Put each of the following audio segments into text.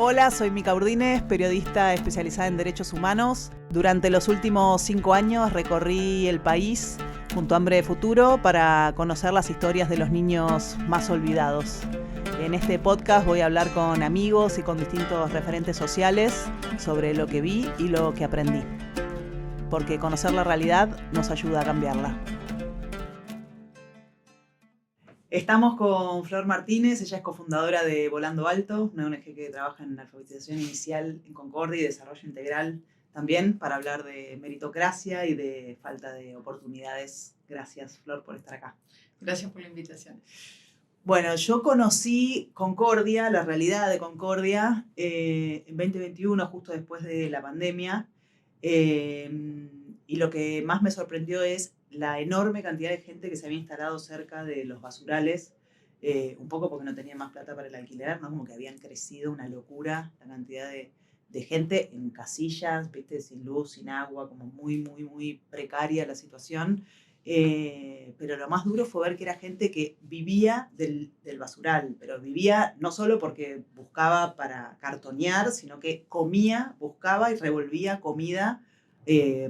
Hola, soy Mica Urdines, periodista especializada en derechos humanos. Durante los últimos 5 años recorrí el país junto a Hambre de Futuro para conocer las historias de los niños más olvidados. En este podcast voy a hablar con amigos y con distintos referentes sociales sobre lo que vi y lo que aprendí. Porque conocer la realidad nos ayuda a cambiarla. Estamos con Flor Martínez, ella es cofundadora de Volando Alto, una ONG que trabaja en alfabetización inicial en Concordia y desarrollo integral también, para hablar de meritocracia y de falta de oportunidades. Gracias, Flor, por estar acá. Gracias por la invitación. Bueno, yo conocí Concordia, la realidad de Concordia, en 2021, justo después de la pandemia, y lo que más me sorprendió es la enorme cantidad de gente que se había instalado cerca de los basurales, un poco porque no tenían más plata para el alquiler, ¿no? Como que habían crecido una locura la cantidad de gente en casillas, ¿viste? Sin luz, sin agua, como muy precaria la situación. Pero lo más duro fue ver que era gente que vivía del basural, pero vivía no solo porque buscaba para cartonear, sino que comía, buscaba y revolvía comida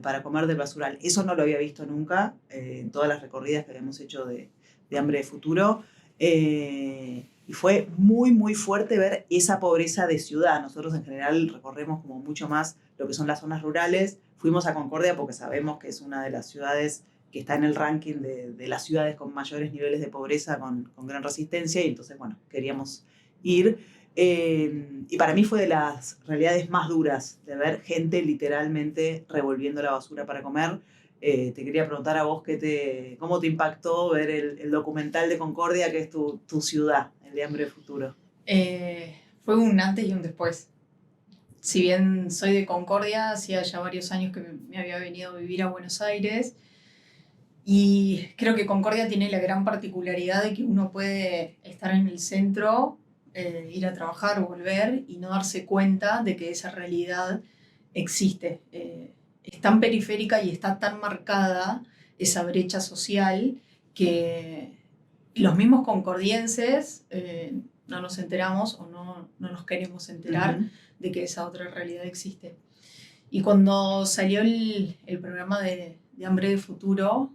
para comer del basural. Eso no lo había visto nunca en todas las recorridas que habíamos hecho de Hambre de Futuro. Y fue muy fuerte ver esa pobreza de ciudad. Nosotros en general recorremos como mucho más lo que son las zonas rurales. Fuimos a Concordia porque sabemos que es una de las ciudades que está en el ranking de las ciudades con mayores niveles de pobreza, con gran resistencia, y entonces, bueno, queríamos ir. Y para mí fue de las realidades más duras, de ver gente literalmente revolviendo la basura para comer. Te quería preguntar a vos cómo te impactó ver el documental de Concordia, que es tu ciudad, el de Hambre de Futuro. Fue un antes y un después. Si bien soy de Concordia, hacía ya varios años que me había venido a vivir a Buenos Aires, y creo que Concordia tiene la gran particularidad de que uno puede estar en el centro, ir a trabajar o volver y no darse cuenta de que esa realidad existe. Es tan periférica y está tan marcada esa brecha social que los mismos concordienses no nos enteramos o no nos queremos enterar de que esa otra realidad existe. Y cuando salió el programa de Hambre de Futuro,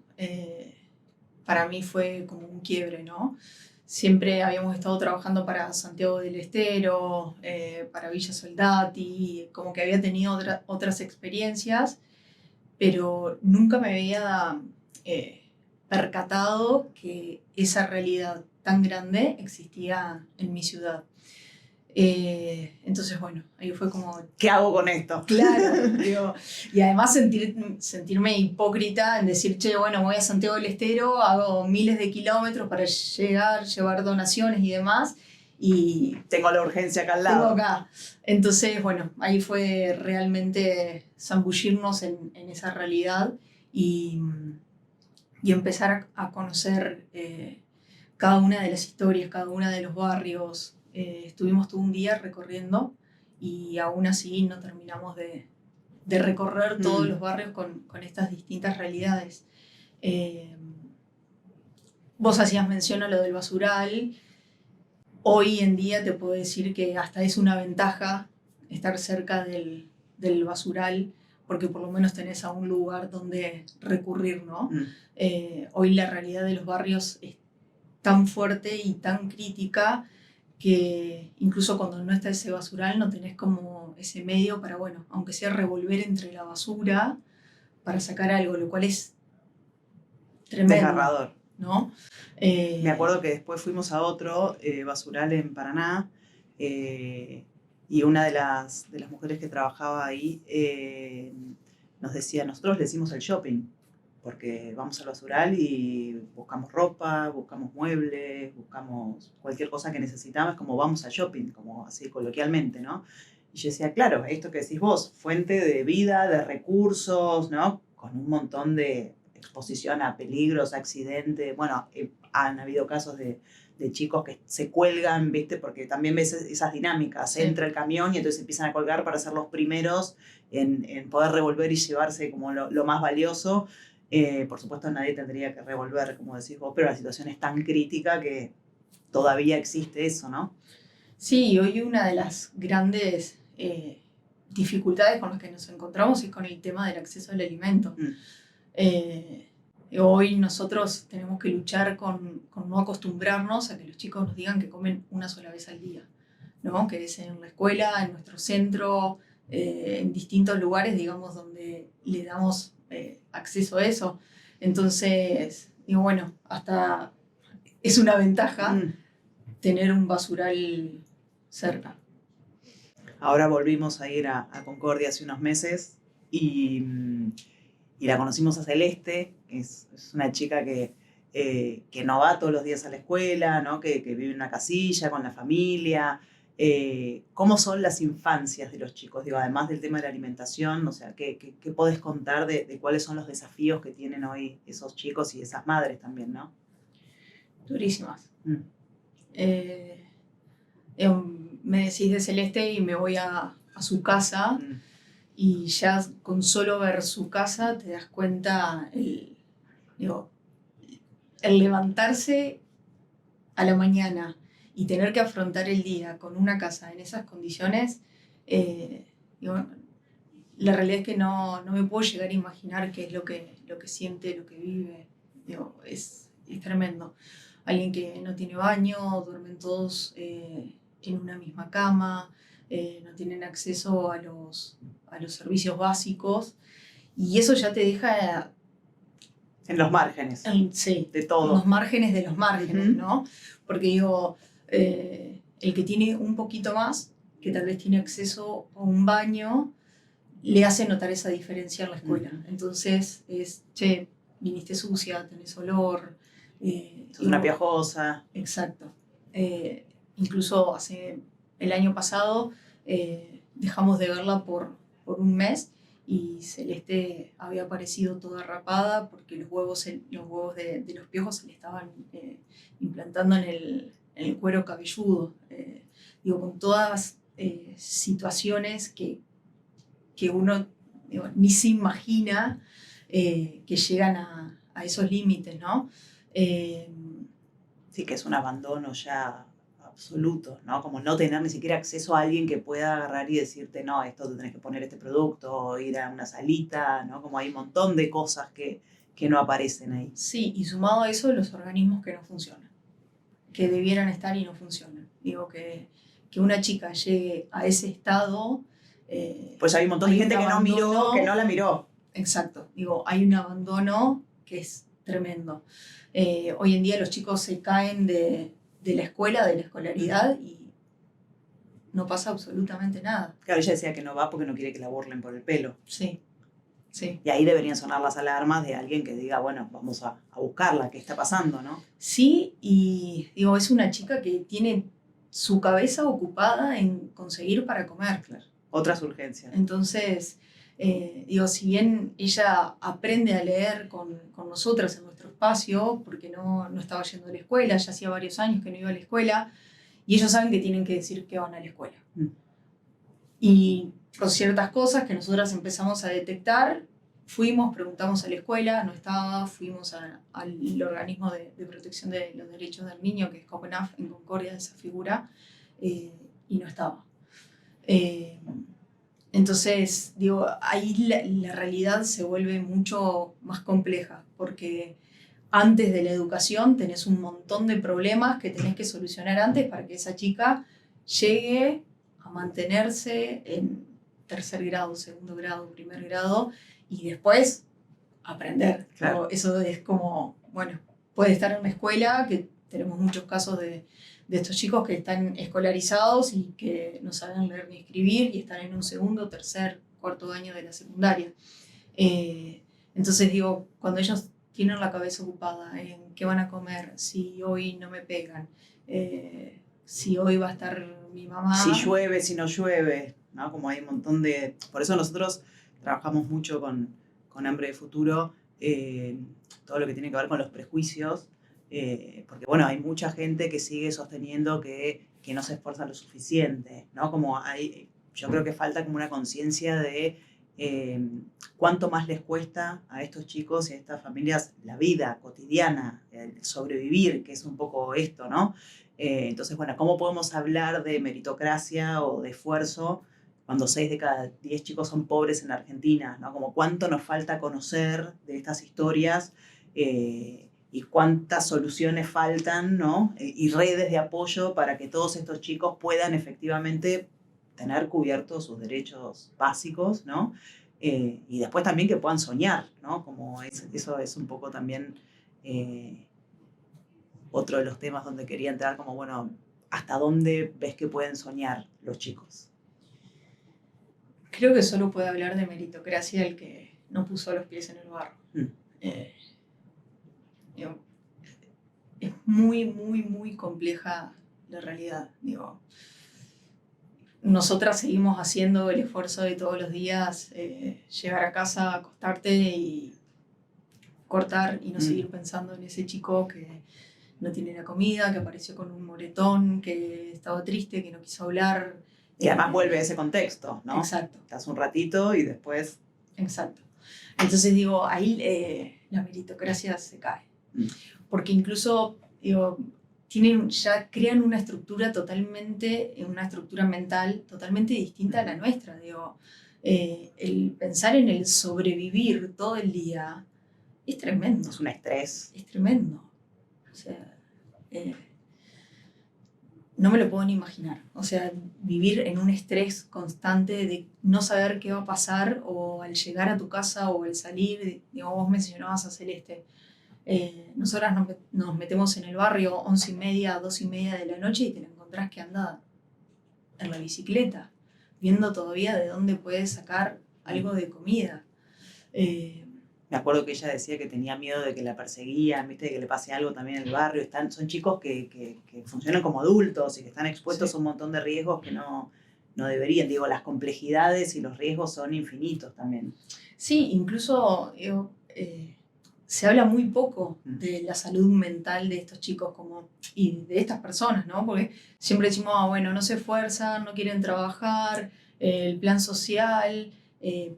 para mí fue como un quiebre, ¿no? Siempre habíamos estado trabajando para Santiago del Estero, para Villa Soldati, como que había tenido otras experiencias, pero nunca me había percatado que esa realidad tan grande existía en mi ciudad. Entonces, bueno, ahí fue como... ¿Qué hago con esto? Claro, digo, y además sentirme hipócrita en decir, che, bueno, voy a Santiago del Estero, hago miles de kilómetros para llevar donaciones y demás, y... Tengo la urgencia acá al lado. Tengo acá. Entonces, bueno, ahí fue realmente zambullirnos en esa realidad y empezar a conocer cada una de las historias, cada uno de los barrios. Estuvimos todo un día recorriendo y aún así no terminamos de recorrer todos los barrios con estas distintas realidades. Vos hacías mención a lo del basural. Hoy en día te puedo decir que hasta es una ventaja estar cerca del basural, porque por lo menos tenés a un lugar donde recurrir, ¿no? Hoy la realidad de los barrios es tan fuerte y tan crítica que incluso cuando no está ese basural no tenés como ese medio para, bueno, aunque sea revolver entre la basura para sacar algo, lo cual es tremendo. Desgarrador, ¿no? Me acuerdo que después fuimos a otro basural en Paraná, y una de las mujeres que trabajaba ahí nos decía, nosotros le decimos el shopping, porque vamos al basural y buscamos ropa, buscamos muebles, buscamos cualquier cosa que necesitamos, como vamos al shopping, como así coloquialmente, ¿no? Y yo decía, claro, esto que decís vos, fuente de vida, de recursos, ¿no? Con un montón de exposición a peligros, accidentes. Bueno, han habido casos de chicos que se cuelgan, ¿viste? Porque también ves esas dinámicas. Sí. Entra el camión y entonces empiezan a colgar para ser los primeros en poder revolver y llevarse como lo más valioso. Por supuesto, nadie tendría que revolver, como decís vos, pero la situación es tan crítica que todavía existe eso, ¿no? Sí, hoy una de las grandes dificultades con las que nos encontramos es con el tema del acceso al alimento. Eh, Hoy nosotros tenemos que luchar con no acostumbrarnos a que los chicos nos digan que comen una sola vez al día, ¿no? Que es en la escuela, en nuestro centro, en distintos lugares, digamos, donde le damos acceso a eso. Entonces, digo, bueno, hasta es una ventaja tener un basural cerca. Ahora volvimos a ir a Concordia hace unos meses y la conocimos a Celeste, que es una chica que no va todos los días a la escuela, ¿no? Que vive en una casilla con la familia. ¿Cómo son las infancias de los chicos? Digo, además del tema de la alimentación, o sea, ¿qué podés contar de cuáles son los desafíos que tienen hoy esos chicos y esas madres también, ¿no? Durísimas. Me decís de Celeste y me voy a su casa y ya con solo ver su casa te das cuenta el levantarse a la mañana y tener que afrontar el día con una casa en esas condiciones. La realidad es que no me puedo llegar a imaginar qué es lo que siente, lo que vive. Es tremendo. Alguien que no tiene baño, duermen todos en una misma cama, no tienen acceso a los servicios básicos, y eso ya te deja en los márgenes sí, de todo. En los márgenes de los márgenes, ¿no? Porque digo, el que tiene un poquito más, que tal vez tiene acceso a un baño, le hace notar esa diferencia en la escuela. Entonces es, che, viniste sucia, tenés olor. Sos una piajosa. Exacto. Incluso el año pasado dejamos de verla por un mes y Celeste había aparecido toda rapada porque los huevos de los piojos se le estaban implantando en el cuero cabelludo. Con todas situaciones que uno ni se imagina que llegan a esos límites, ¿no? Sí, que es un abandono ya absoluto, ¿no? Como no tener ni siquiera acceso a alguien que pueda agarrar y decirte, no, esto te tenés que poner este producto, o ir a una salita, ¿no? Como hay un montón de cosas que no aparecen ahí. Sí, y sumado a eso, los organismos que no funcionan, que debieran estar y no funcionan. Digo, que una chica llegue a ese estado... pues hay un montón de gente que no miró, que no la miró. Exacto, hay un abandono que es tremendo. Hoy en día los chicos se caen de la escuela, de la escolaridad, y no pasa absolutamente nada. Claro, ella decía que no va porque no quiere que la burlen por el pelo. Sí, sí. Y ahí deberían sonar las alarmas de alguien que diga, bueno, vamos a buscarla, ¿qué está pasando, no? Sí, y es una chica que tiene su cabeza ocupada en conseguir para comer. Claro. Otras urgencias. Entonces, si bien ella aprende a leer con nosotras en nuestro espacio, porque no estaba yendo a la escuela, ya hacía varios años que no iba a la escuela, y ellos saben que tienen que decir que van a la escuela. Y por ciertas cosas que nosotras empezamos a detectar, preguntamos a la escuela, no estaba, fuimos al organismo de protección de los derechos del niño, que es COPENAF, en Concordia, esa figura, y no estaba. Entonces, ahí la realidad se vuelve mucho más compleja, porque antes de la educación tenés un montón de problemas que tenés que solucionar antes para que esa chica llegue a mantenerse en tercer grado, segundo grado, primer grado, y después aprender. Claro. Eso es como, bueno, puede estar en una escuela, que tenemos muchos casos de estos chicos que están escolarizados y que no saben leer ni escribir y están en un segundo, tercer, cuarto año de la secundaria. Entonces cuando ellos tienen la cabeza ocupada en qué van a comer, si hoy no me pegan, si hoy va a estar mi mamá... Si llueve, si no llueve, ¿no? Como hay un montón de... Por eso nosotros trabajamos mucho con Hambre de Futuro, todo lo que tiene que ver con los prejuicios, porque bueno, hay mucha gente que sigue sosteniendo que no se esfuerza lo suficiente, ¿no? Yo creo que falta como una conciencia de cuánto más les cuesta a estos chicos y a estas familias la vida cotidiana, el sobrevivir, que es un poco esto, ¿no? Entonces, bueno, ¿cómo podemos hablar de meritocracia o de esfuerzo cuando 6 de cada 10 chicos son pobres en Argentina, ¿no? Como cuánto nos falta conocer de estas historias y cuántas soluciones faltan, ¿no? Y redes de apoyo para que todos estos chicos puedan efectivamente tener cubiertos sus derechos básicos, ¿no? Y después también que puedan soñar, ¿no? Como eso es un poco también otro de los temas donde quería entrar, como, bueno, ¿hasta dónde ves que pueden soñar los chicos? Creo que solo puede hablar de meritocracia el que no puso los pies en el barro. Digo, es muy, muy, muy compleja la realidad. Digo, nosotras seguimos haciendo el esfuerzo de todos los días, llegar a casa, acostarte y cortar y no seguir pensando en ese chico que no tiene la comida, que apareció con un moretón, que estaba triste, que no quiso hablar. Y además vuelve a ese contexto, ¿no? Exacto. Estás un ratito y después... Exacto. Entonces digo, ahí la meritocracia se cae. Porque incluso, digo, ya crean una estructura mental totalmente distinta a la nuestra. Digo, el pensar en el sobrevivir todo el día es tremendo. Es un estrés. Es tremendo. O sea, no me lo puedo ni imaginar. O sea, vivir en un estrés constante de no saber qué va a pasar o al llegar a tu casa o al salir. Digo, vos mencionabas a Celeste. Nosotras nos metemos en el barrio 11:30, 2:30 de la noche y te la encontrás que anda en la bicicleta, viendo todavía de dónde puedes sacar algo de comida. Me acuerdo que ella decía que tenía miedo de que la perseguían, ¿viste? De que le pase algo también en el barrio. Son chicos que funcionan como adultos y que están expuestos a un montón de riesgos que no deberían. Digo, las complejidades y los riesgos son infinitos también. Sí, incluso se habla muy poco de la salud mental de estos chicos y de estas personas, ¿no? Porque siempre decimos, bueno, no se esfuerzan, no quieren trabajar, el plan social...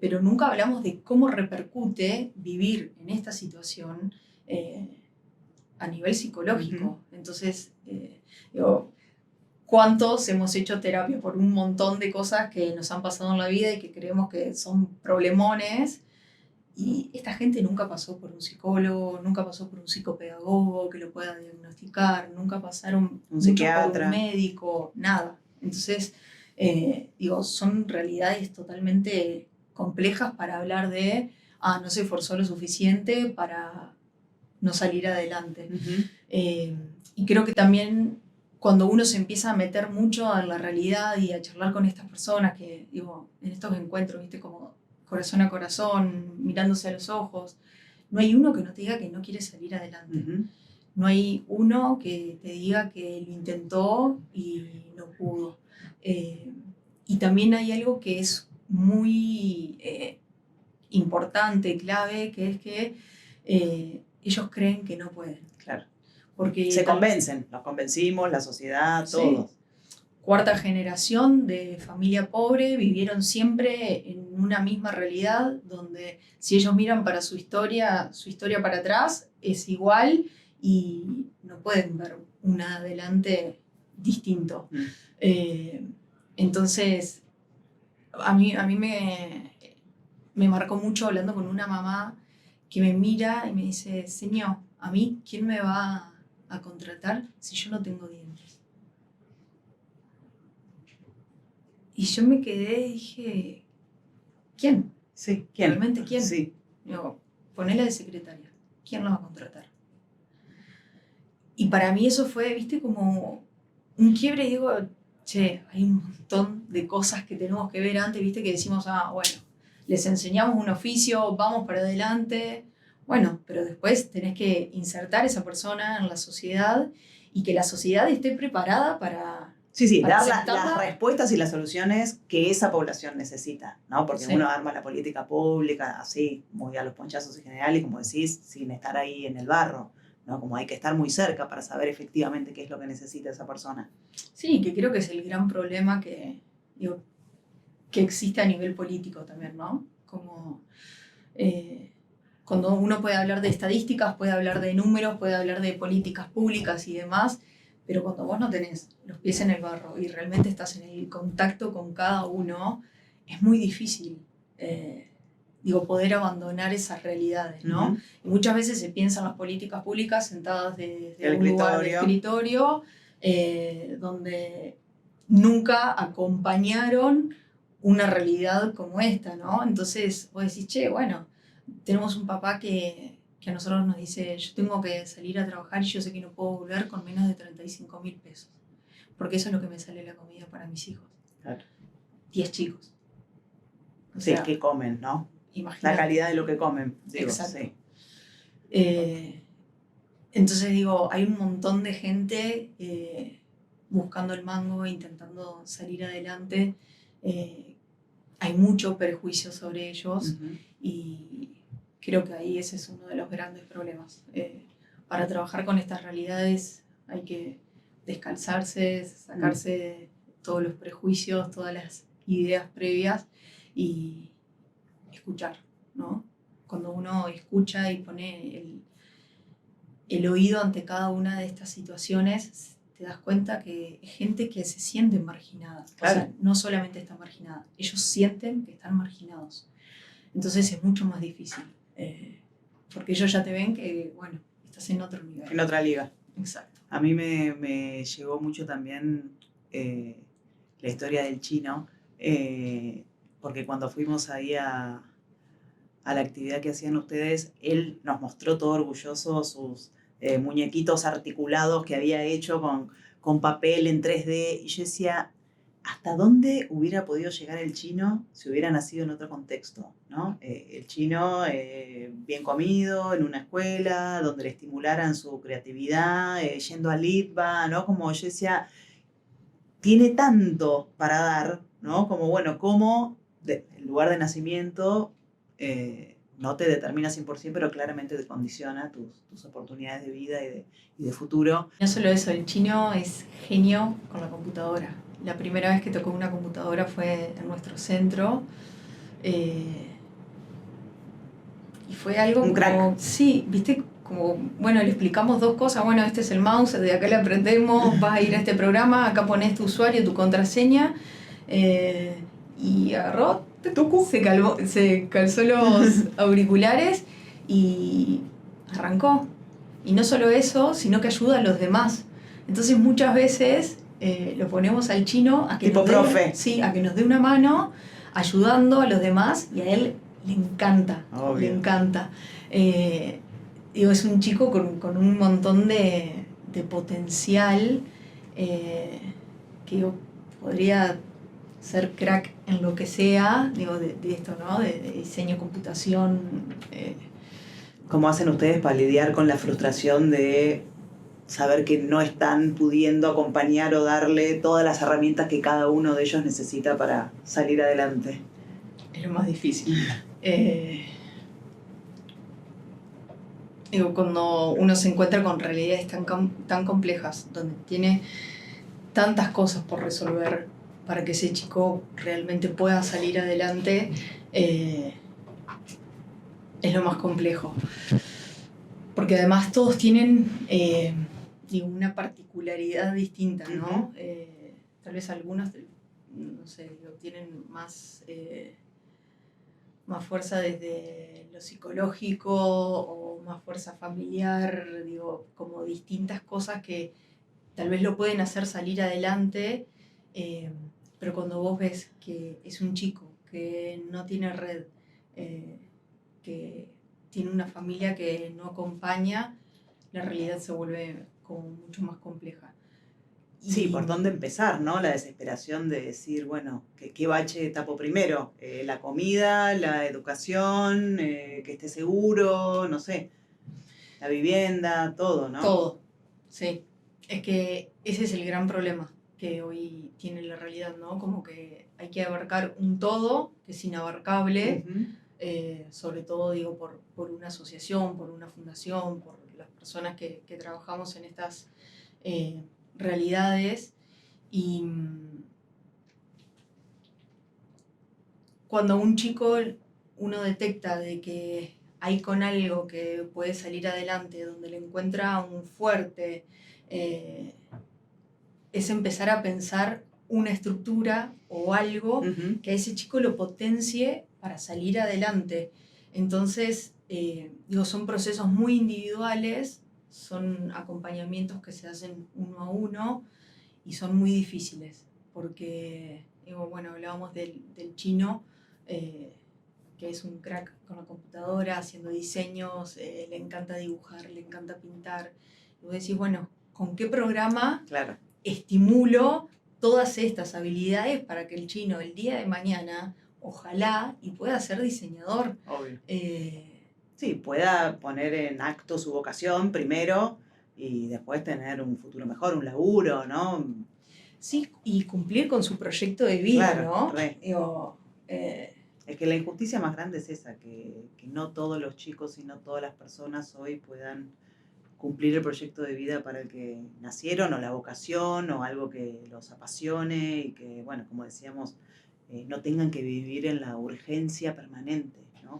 pero nunca hablamos de cómo repercute vivir en esta situación a nivel psicológico. Entonces, digo, ¿cuántos hemos hecho terapia por un montón de cosas que nos han pasado en la vida y que creemos que son problemones? Y esta gente nunca pasó por un psicólogo, nunca pasó por un psicopedagogo que lo pueda diagnosticar, nunca pasaron un psiquiatra, por un médico, nada. Entonces, digo, son realidades totalmente complejas para hablar de, no se esforzó lo suficiente para no salir adelante. Y creo que también cuando uno se empieza a meter mucho en la realidad y a charlar con estas personas que, digo, en estos encuentros, viste, como corazón a corazón, mirándose a los ojos, no hay uno que no te diga que no quiere salir adelante. No hay uno que te diga que lo intentó y no pudo. Y también hay algo que es muy importante, clave, que es que ellos creen que no pueden. Claro. Porque se convencen, nos convencimos, la sociedad, todos. Sí. Cuarta generación de familia pobre, vivieron siempre en una misma realidad, donde si ellos miran para su historia para atrás es igual y no pueden ver un adelante distinto. Entonces, a mí me marcó mucho hablando con una mamá que me mira y me dice, señor, ¿a mí quién me va a contratar si yo no tengo dientes? Y yo me quedé y dije, ¿quién? Sí, ¿quién? ¿Realmente quién? Sí. Digo, ponela de secretaria. ¿Quién la va a contratar? Y para mí eso fue, viste, como un quiebre. Y digo, che, hay un montón de cosas que tenemos que ver antes, viste, que decimos, bueno, les enseñamos un oficio, vamos para adelante. Bueno, pero después tenés que insertar a esa persona en la sociedad y que la sociedad esté preparada para... Sí, dar las respuestas y las soluciones que esa población necesita, ¿no? Porque uno arma la política pública así, muy a los ponchazos en general y como decís, sin estar ahí en el barro, ¿no? Como hay que estar muy cerca para saber efectivamente qué es lo que necesita esa persona. Sí, que creo que es el gran problema que existe a nivel político también, ¿no? Como cuando uno puede hablar de estadísticas, puede hablar de números, puede hablar de políticas públicas y demás, pero cuando vos no tenés los pies en el barro y realmente estás en el contacto con cada uno, es muy difícil, poder abandonar esas realidades, ¿no? Uh-huh. Y muchas veces se piensan las políticas públicas sentadas desde un lugar de escritorio, donde nunca acompañaron una realidad como esta, ¿no? Entonces vos decís, che, bueno, tenemos un papá que a nosotros nos dice, yo tengo que salir a trabajar y yo sé que no puedo volver con menos de 35.000 pesos, porque eso es lo que me sale la comida para mis hijos. Claro. 10 chicos. O sea, ¿qué comen, no? Imagínate. La calidad de lo que comen. Digo, exacto. Sí. Entonces hay un montón de gente buscando el mango, intentando salir adelante. Hay mucho prejuicio sobre ellos uh-huh. Y creo que ahí ese es uno de los grandes problemas. Para trabajar con estas realidades hay que descalzarse, sacarse todos los prejuicios, todas las ideas previas y escuchar, ¿no? Cuando uno escucha y pone el oído ante cada una de estas situaciones, te das cuenta que es gente que se siente marginada. Claro. O sea, no solamente está marginada, ellos sienten que están marginados. Entonces es mucho más difícil, porque ellos ya te ven que, bueno, estás en otro nivel. En otra liga. Exacto. A mí me llegó mucho también la historia del chino, porque cuando fuimos ahí a la actividad que hacían ustedes, él nos mostró todo orgulloso sus muñequitos articulados que había hecho con papel en 3D, y yo decía, ¿hasta dónde hubiera podido llegar el chino si hubiera nacido en otro contexto, ¿no? El chino bien comido, en una escuela, donde le estimularan su creatividad, yendo al ITBA, ¿no? Como yo decía, tiene tanto para dar, ¿no? Como, bueno, como el lugar de nacimiento no te determina 100%, pero claramente te condiciona tus oportunidades de vida y de futuro. No solo eso, el chino es genio con la computadora. La primera vez que tocó una computadora fue en nuestro centro. Y fue algo un como... crack. Sí, viste, como, bueno, le explicamos dos cosas. Bueno, este es el mouse, de acá le aprendemos, vas a ir a este programa, acá pones tu usuario, tu contraseña. Y agarró, se calzó los auriculares y arrancó. Y no solo eso, sino que ayuda a los demás. Entonces muchas veces lo ponemos al chino a que, tipo profe. Sí, a que nos dé una mano ayudando a los demás, y a él le encanta. Obvio. Le encanta. Es un chico con un montón de potencial, que podría ser crack en lo que sea, de esto, ¿no? De diseño, computación. ¿Cómo hacen ustedes para lidiar con la frustración de saber que no están pudiendo acompañar o darle todas las herramientas que cada uno de ellos necesita para salir adelante? Es lo más difícil. Cuando uno se encuentra con realidades tan complejas, donde tiene tantas cosas por resolver para que ese chico realmente pueda salir adelante, es lo más complejo. Porque además todos tienen una particularidad distinta, ¿no? Uh-huh. Tal vez algunos, no sé, tienen más fuerza desde lo psicológico o más fuerza familiar, como distintas cosas que tal vez lo pueden hacer salir adelante, pero cuando vos ves que es un chico que no tiene red, que tiene una familia que no acompaña, la realidad se vuelve como mucho más compleja. Sí, ¿por dónde empezar, no? La desesperación de decir, bueno, ¿qué bache tapo primero? La comida, la educación, que esté seguro, no sé, la vivienda, todo, ¿no? Todo, sí. Es que ese es el gran problema que hoy tiene la realidad, ¿no? Como que hay que abarcar un todo que es inabarcable, uh-huh. Sobre todo, por una asociación, por una fundación, por las personas que trabajamos en estas realidades. Y cuando un chico uno detecta de que hay con algo que puede salir adelante, donde le encuentra un fuerte, es empezar a pensar una estructura o algo Ujú. que a ese chico lo potencie para salir adelante. Entonces, son procesos muy individuales, son acompañamientos que se hacen uno a uno y son muy difíciles, porque, bueno, hablábamos del chino, que es un crack con la computadora, haciendo diseños, le encanta dibujar, le encanta pintar. Y vos decís, bueno, ¿con qué programa Claro. estimulo todas estas habilidades para que el chino el día de mañana, ojalá, y pueda ser diseñador? Obvio. Sí, pueda poner en acto su vocación primero y después tener un futuro mejor, un laburo, ¿no? Sí, y cumplir con su proyecto de vida, Claro, ¿no? re. Digo, Es que la injusticia más grande es esa, que no todos los chicos y no todas las personas hoy puedan cumplir el proyecto de vida para el que nacieron, o la vocación, o algo que los apasione y que, bueno, como decíamos, no tengan que vivir en la urgencia permanente, ¿no?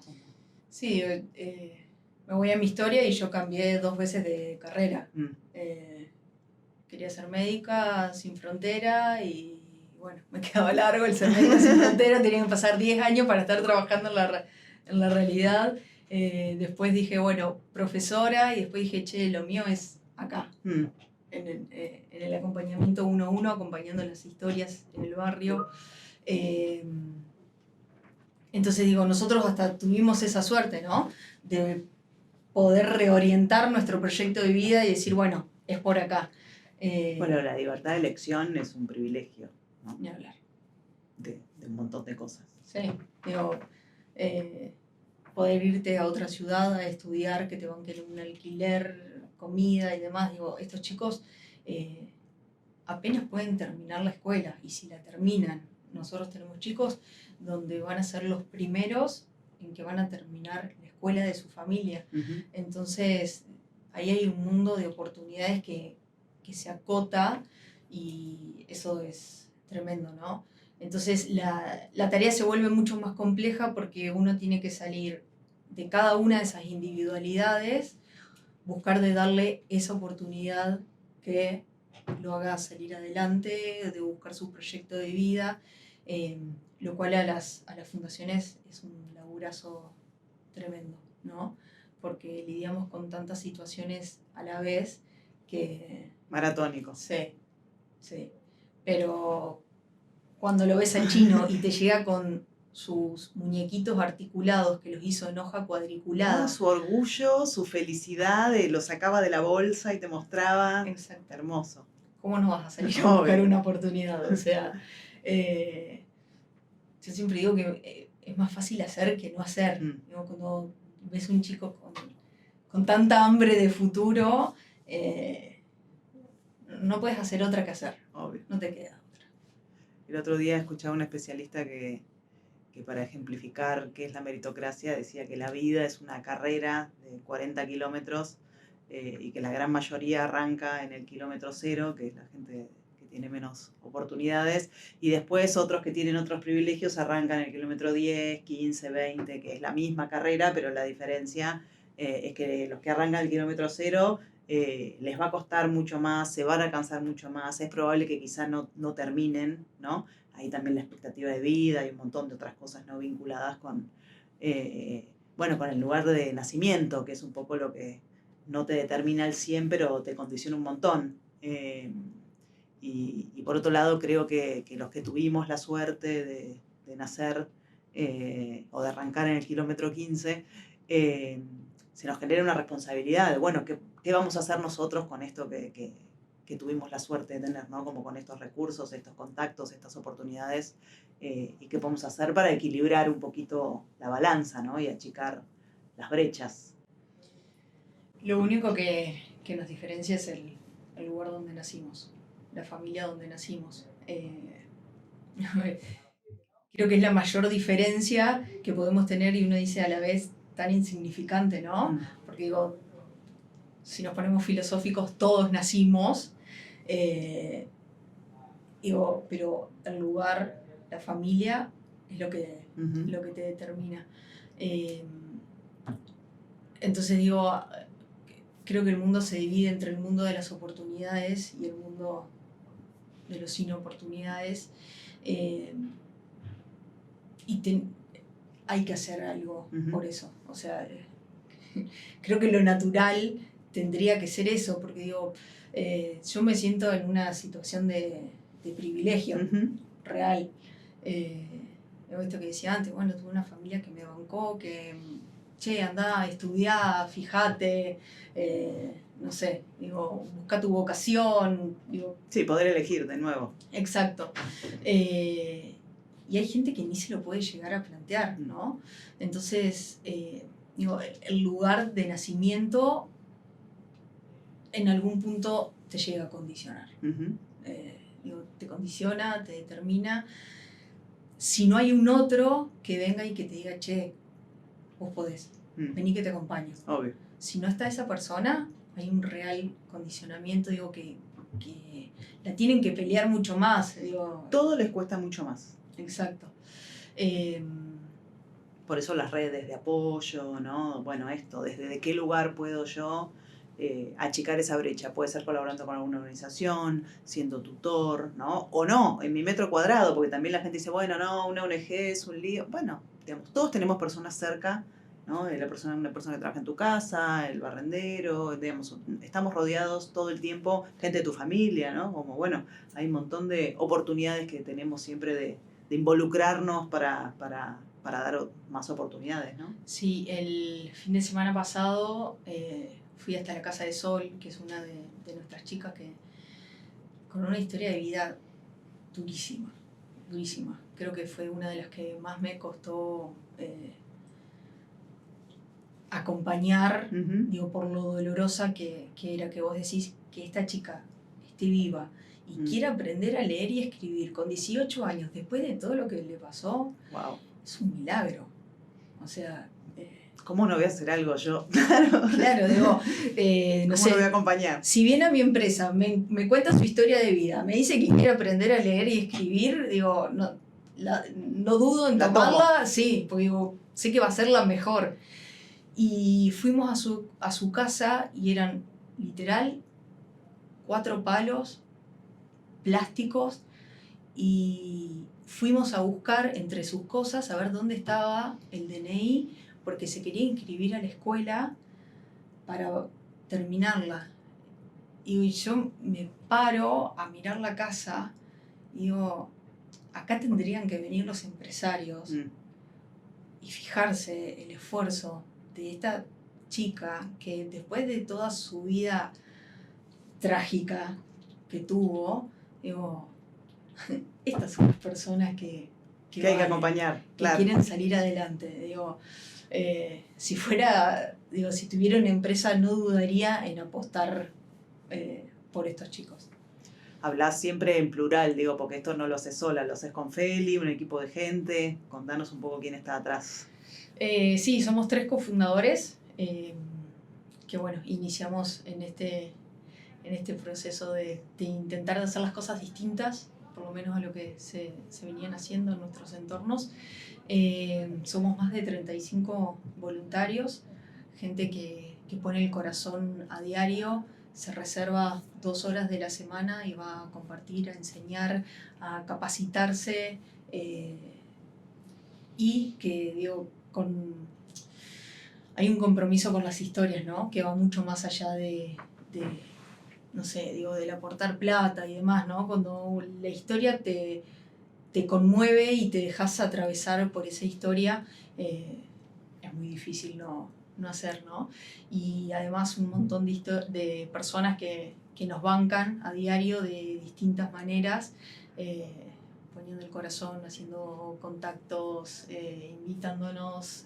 sí, me voy a mi historia y yo cambié 2 veces de carrera. Mm. Quería ser médica sin frontera y bueno, me quedaba largo el ser médica sin frontera, tenía que pasar 10 años para estar trabajando en la realidad. Después dije, bueno, profesora, y después dije, che, lo mío es acá, Mm. en el acompañamiento uno a uno, acompañando las historias en el barrio. Entonces digo, nosotros hasta tuvimos esa suerte, ¿no? De poder reorientar nuestro proyecto de vida y decir, bueno, es por acá. Bueno, la libertad de elección es un privilegio, ¿no? Ni hablar. De un montón de cosas. Sí, digo, poder irte a otra ciudad a estudiar, que te banquen un alquiler, comida y demás. Digo, estos chicos apenas pueden terminar la escuela y si la terminan, nosotros tenemos chicos donde van a ser los primeros en que van a terminar la escuela de su familia. Uh-huh. Entonces, ahí hay un mundo de oportunidades que se acota y eso es tremendo, ¿no? Entonces la tarea se vuelve mucho más compleja porque uno tiene que salir de cada una de esas individualidades, buscar de darle esa oportunidad que lo haga salir adelante, de buscar su proyecto de vida, lo cual a las fundaciones es un laburazo tremendo, ¿no? Porque lidiamos con tantas situaciones a la vez que... Maratónico. Sí, sí. Pero cuando lo ves al chino y te llega con sus muñequitos articulados que los hizo en hoja cuadriculada. Su orgullo, su felicidad, lo sacaba de la bolsa y te mostraba. Exacto. Hermoso. ¿Cómo no vas a salir a buscar una oportunidad? O sea, yo siempre digo que es más fácil hacer que no hacer. ¿No? Cuando ves un chico con tanta hambre de futuro, no puedes hacer otra que hacer. Obvio. No te queda otra. El otro día escuchaba a un especialista que para ejemplificar qué es la meritocracia decía que la vida es una carrera de 40 kilómetros y que la gran mayoría arranca en el kilómetro 0, que es la gente que tiene menos oportunidades, y después otros que tienen otros privilegios arrancan en el kilómetro 10, 15, 20, que es la misma carrera, pero la diferencia es que los que arrancan el kilómetro 0 les va a costar mucho más, se van a cansar mucho más, es probable que quizás no terminen, ¿no? Ahí también la expectativa de vida y un montón de otras cosas no vinculadas con, con el lugar de nacimiento, que es un poco lo que no te determina al 100, pero te condiciona un montón. Y por otro lado, creo que los que tuvimos la suerte de nacer o de arrancar en el kilómetro 15, se nos genera una responsabilidad de, bueno, ¿qué vamos a hacer nosotros con esto que tuvimos la suerte de tener, ¿no? Como con estos recursos, estos contactos, estas oportunidades, y qué podemos hacer para equilibrar un poquito la balanza, ¿no? Y achicar las brechas. Lo único que nos diferencia es el lugar donde nacimos, la familia donde nacimos. Creo que es la mayor diferencia que podemos tener y uno dice a la vez tan insignificante, ¿no? Porque digo, si nos ponemos filosóficos, todos nacimos, pero el lugar, la familia, es lo que te determina. Entonces digo, creo que el mundo se divide entre el mundo de las oportunidades y el mundo de los sin oportunidades. Hay que hacer algo por eso. O sea, creo que lo natural tendría que ser eso, porque digo, yo me siento en una situación de privilegio real. Esto que decía antes, bueno, tuve una familia que me bancó, que, che, andá, estudiá, fíjate, no sé, digo, busca tu vocación. Digo, sí, poder elegir de nuevo. Exacto. Y hay gente que ni se lo puede llegar a plantear, ¿no? Entonces, digo, el lugar de nacimiento en algún punto te llega a condicionar. Digo, te condiciona, te determina. Si no hay un otro que venga y que te diga, che, vos podés, vení que te acompaño. Obvio. Si no está esa persona, hay un real condicionamiento, digo, que la tienen que pelear mucho más. Digo, todo les cuesta mucho más. Exacto. Por eso las redes de apoyo, ¿no? Bueno, esto, desde de qué lugar puedo yo achicar esa brecha. Puede ser colaborando con alguna organización, siendo tutor, ¿no? O no, en mi metro cuadrado, porque también la gente dice, bueno, no, una ONG es un lío. Bueno, digamos, todos tenemos personas cerca, ¿no? Una persona que trabaja en tu casa, el barrendero, digamos, estamos rodeados todo el tiempo, gente de tu familia, ¿no? Como, bueno, hay un montón de oportunidades que tenemos siempre de involucrarnos para dar más oportunidades, ¿no? Sí, el fin de semana pasado fui hasta la Casa de Sol, que es una de nuestras chicas que con una historia de vida durísima, durísima. Creo que fue una de las que más me costó acompañar, digo, por lo dolorosa que era, que vos decís que esta chica esté viva y quiera aprender a leer y escribir con 18 años, después de todo lo que le pasó. Wow. Es un milagro. O sea... ¿Cómo no voy a hacer algo yo? Claro, digo, no ¿Cómo sé, lo voy a acompañar? Si viene a mi empresa, me cuenta su historia de vida, me dice que quiere aprender a leer y escribir, digo, no dudo en tomarla, sí, porque digo, sé que va a ser la mejor. Y fuimos a su casa y eran literal 4 palos plásticos y fuimos a buscar entre sus cosas a ver dónde estaba el DNI porque se quería inscribir a la escuela para terminarla. Y yo me paro a mirar la casa y digo, acá tendrían que venir los empresarios y fijarse el esfuerzo de esta chica que después de toda su vida trágica que tuvo, digo, estas son las personas que hay que acompañar, que quieren salir adelante. Digo, si tuviera una empresa no dudaría en apostar por estos chicos. Hablás siempre en plural, digo, porque esto no lo haces sola, lo haces con Feli, un equipo de gente. Contanos un poco quién está atrás. Sí, somos 3 cofundadores que, bueno, iniciamos en este proceso de intentar hacer las cosas distintas, por lo menos a lo que se venían haciendo en nuestros entornos. Somos más de 35 voluntarios, gente que pone el corazón a diario, se reserva 2 horas de la semana y va a compartir, a enseñar, a capacitarse y que, digo, hay un compromiso con las historias, ¿no? Que va mucho más allá no sé, digo, del aportar plata y demás, ¿no? Cuando la historia te conmueve y te dejas atravesar por esa historia, es muy difícil no hacer, ¿no? Y además un montón de personas que nos bancan a diario de distintas maneras, poniendo el corazón, haciendo contactos, invitándonos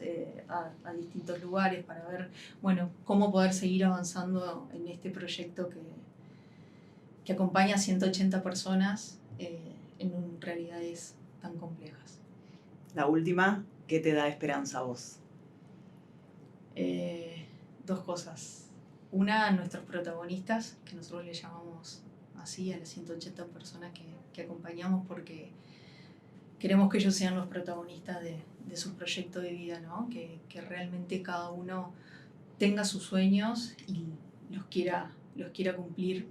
a distintos lugares para ver, bueno, cómo poder seguir avanzando en este proyecto que acompaña a 180 personas en realidades tan complejas. La última, ¿qué te da esperanza a vos? 2 cosas. Una, nuestros protagonistas, que nosotros le llamamos así a las 180 personas que acompañamos porque queremos que ellos sean los protagonistas de su proyecto de vida, ¿no? Que realmente cada uno tenga sus sueños y los quiera cumplir.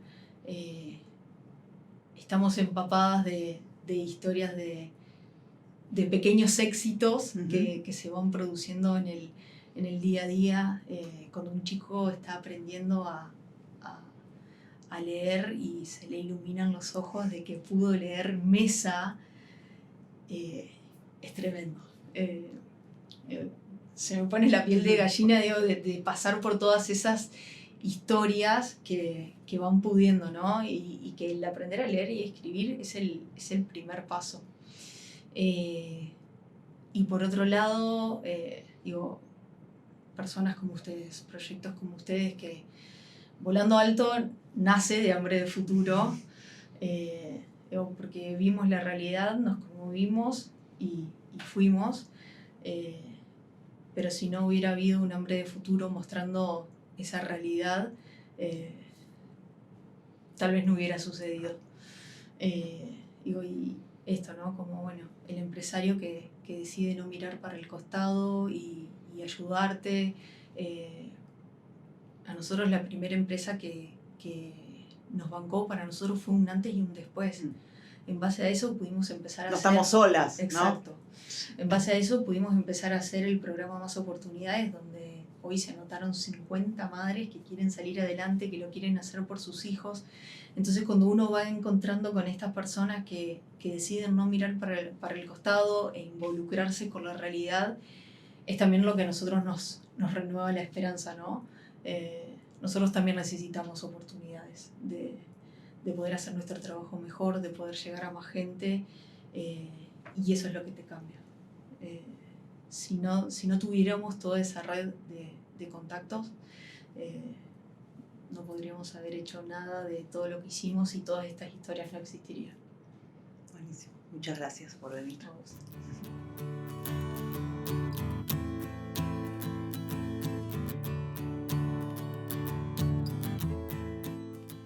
Estamos empapadas de historias de pequeños éxitos que se van produciendo en el día a día, cuando un chico está aprendiendo a leer y se le iluminan los ojos de que pudo leer mesa, es tremendo. Se me pone la piel de gallina, digo, de pasar por todas esas historias que van pudiendo, ¿no? Y que el aprender a leer y escribir es el primer paso. Y por otro lado, digo, personas como ustedes, proyectos como ustedes, que Volando Alto nace de hambre de futuro, digo, porque vimos la realidad, nos conmovimos y fuimos, pero si no hubiera habido un hambre de futuro mostrando esa realidad, tal vez no hubiera sucedido. Digo, y esto, ¿no? Como, bueno, el empresario que decide no mirar para el costado y ayudarte. A nosotros la primera empresa que nos bancó, para nosotros fue un antes y un después. En base a eso pudimos empezar a hacer... No estamos solas, ¿no? Exacto. En base a eso pudimos empezar a hacer el programa Más Oportunidades, donde hoy se anotaron 50 madres que quieren salir adelante, que lo quieren hacer por sus hijos. Entonces, cuando uno va encontrando con estas personas que deciden no mirar para el costado e involucrarse con la realidad, es también lo que a nosotros nos renueva la esperanza, ¿no? Nosotros también necesitamos oportunidades de poder hacer nuestro trabajo mejor, de poder llegar a más gente, y eso es lo que te cambia. Si no tuviéramos toda esa red de contactos, no podríamos haber hecho nada de todo lo que hicimos y todas estas historias no existirían. Buenísimo. Muchas gracias por venir. A vos.